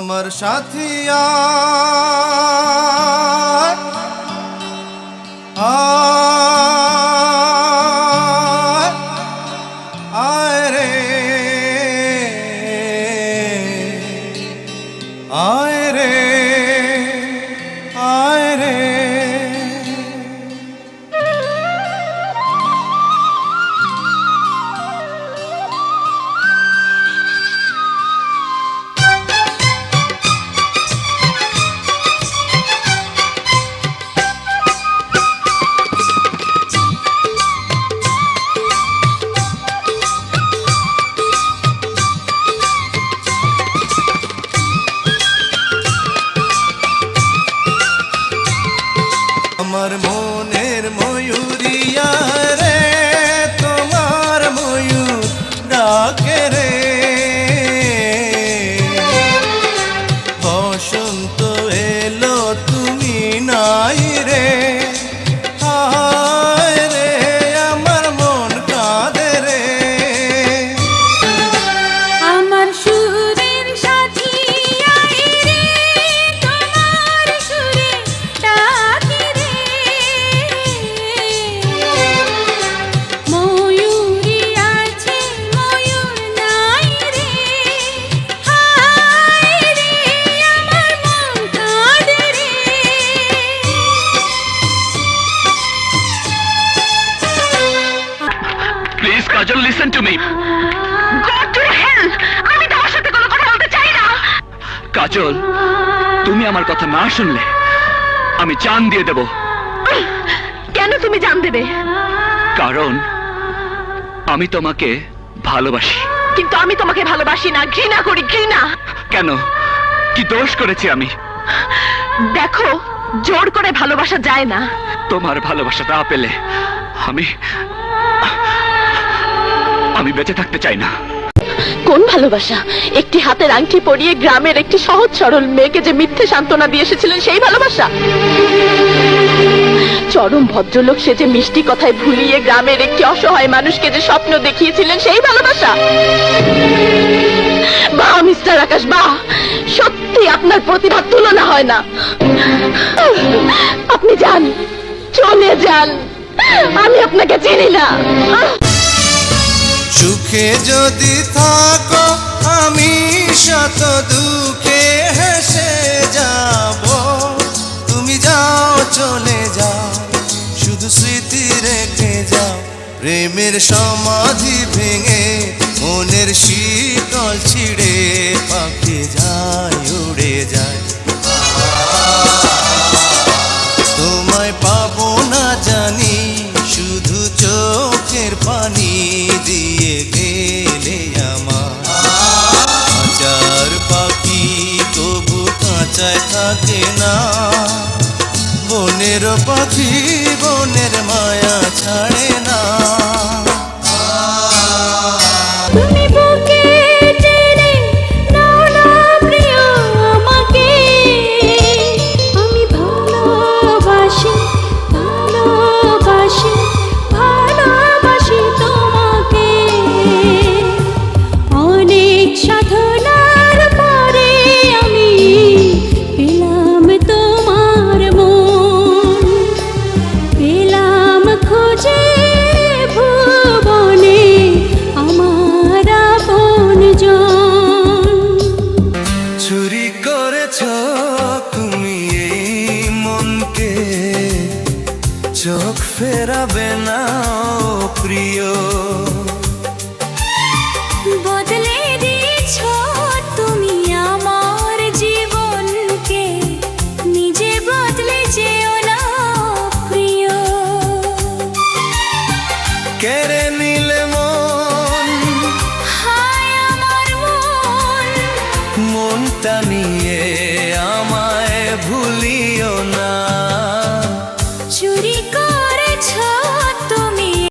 আমার সাথিয়া আয় রে আয় রে আয় রে আমার মনের ময়ূরিয়া রে তোমার ময়ূর ডাকে রে বসন্ত এলো তুমি নাই রে হায় রে আমার মন কাঁদে রে আমার সুরের সাথী আয় রে তোমার সুরে ডাকে রে ময়ূরী আছে ময়ূর নাই রে হায় রে আমার মন কাঁদে রে please Kajal listen to me go to hell আমি তোমার সাথে কোনো কথা বলতে চাই না কাজল তুমি আমার কথা না শুনলে আমি জান দিয়ে দেব কেন তুমি জান দেবে কারণ আমি তোমাকে ভালোবাসি কিন্তু আমি তোমাকে ভালোবাসি না ঘৃণা করি ঘৃণা কেন কি দোষ করেছি আমি দেখো জোর করে ভালোবাসা যায় না তোমার ভালোবাসা না পেলে আমি আমি বেঁচে থাকতে চাই না কোন ভালোবাসা? একটি হাতের আংটি পরিয়ে গ্রামের একটি সহজ সরল মেয়েকে যে মিথ্যে সান্ত্বনা দিয়ে এসেছিলেন সেই ভালোবাসা? চরম ভদ্রলোক সে যে মিষ্টি কথায় ভুলিয়ে গ্রামের একটি অসহায় মানুষকে যে স্বপ্ন দেখিয়েছিলেন সেই ভালোবাসা? বাহ মিস্টার আকাশ বাহ, সত্যি আপনার প্রতিভা তুলনা হয় না। আপনি যান, চলে যান, আমি আপনাকে চিনি না। সুখে যদি থাকো আমি শত দুঃখে হেসে যাব, তুমি যাও চলে যাও শুধু স্মৃতি রেখে যাও। প্রেমের সমাধি ভেঙে মনের শীতল ছিঁড়ে পাখি যায় উড়ে যায়। তোমায় পাবো না জানি শুধু চোখের পানি দিয়ে গেলে আমার। কাঁচার পাখি তবু কাঁচায় থাকে না, বনের পাখি বনের মায়া ছাড়ে না। তুমি বুকে টেনে নাও না প্রিয় আমাকে, আমি ভালোবাসি ভালোবাসি ভালোবাসি তোমাকে। অনেক সাধনার পরে আমি পেলাম তোমার মন, পেলাম খুঁজে ভুবনে আমার আপনজন। চুরি করেছ তুমি এই মনকে, চোখ ফেরাবে না ও প্রিয়। বদলে দিয়েছ তুমি আমার জীবনকে, নিজে বদলে যেও না প্রিয়। কেড়ে নিলে মন, হায় আমার মন, মনটা নিয়ে আমায় ভুলিয়ে